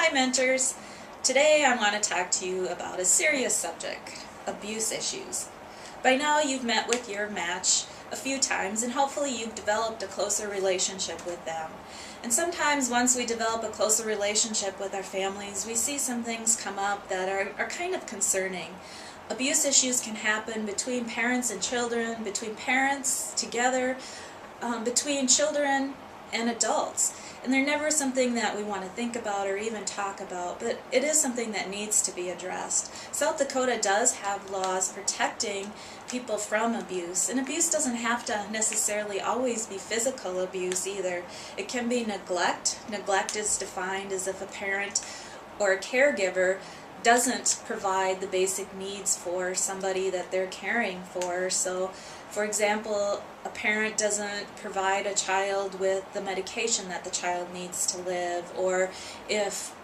Hi mentors! Today I want to talk to you about a serious subject, abuse issues. By now you've met with your match a few times and hopefully you've developed a closer relationship with them. And sometimes once we develop a closer relationship with our families, we see some things come up that are kind of concerning. Abuse issues can happen between parents and children, between parents together, between children and adults. And they're never something that we want to think about or even talk about, but it is something that needs to be addressed. South Dakota does have laws protecting people from abuse, and abuse doesn't have to necessarily always be physical abuse either. It can be neglect. Neglect is defined as if a parent or a caregiver doesn't provide the basic needs for somebody that they're caring for. So, for example, a parent doesn't provide a child with the medication that the child needs to live, or if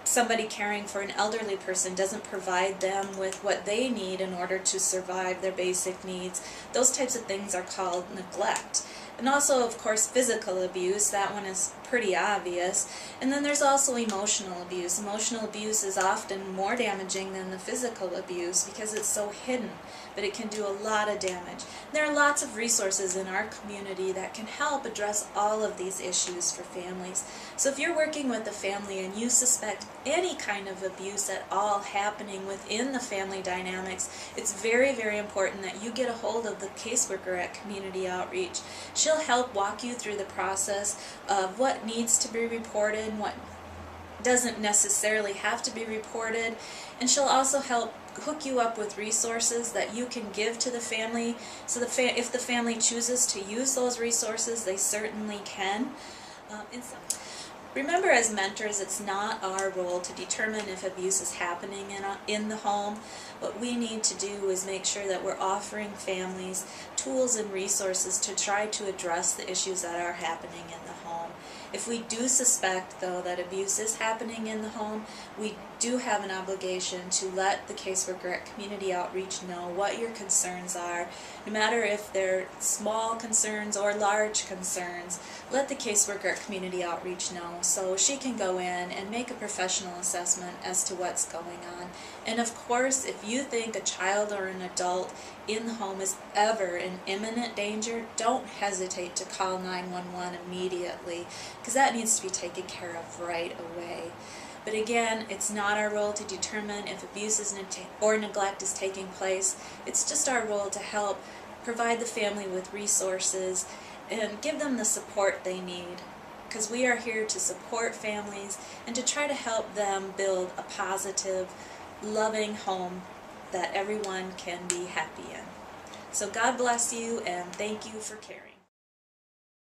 somebody caring for an elderly person doesn't provide them with what they need in order to survive their basic needs. Those types of things are called neglect. And also, of course, physical abuse. That one is pretty obvious. And then there's also emotional abuse. Emotional abuse is often more damaging than the physical abuse because it's so hidden, but it can do a lot of damage. There are lots of resources in our community that can help address all of these issues for families. So if you're working with a family and you suspect any kind of abuse at all happening within the family dynamics, it's very, very important that you get a hold of the caseworker at Community Outreach. She'll help walk you through the process of what needs to be reported, what doesn't necessarily have to be reported, and she'll also help hook you up with resources that you can give to the family. So if the family chooses to use those resources, they certainly can. Remember, as mentors, it's not our role to determine if abuse is happening in the home. What we need to do is make sure that we're offering families tools and resources to try to address the issues that are happening in the home. If we do suspect, though, that abuse is happening in the home, we do have an obligation to let the caseworker at Community Outreach know what your concerns are. No matter if they're small concerns or large concerns, let the caseworker at Community Outreach know so she can go in and make a professional assessment as to what's going on. And of course, if you think a child or an adult in the home is ever in imminent danger, don't hesitate to call 911 immediately, because that needs to be taken care of right away. But again, it's not our role to determine if abuse or neglect is taking place. It's just our role to help provide the family with resources and give them the support they need, because we are here to support families and to try to help them build a positive, loving home that everyone can be happy in. So God bless you, and thank you for caring.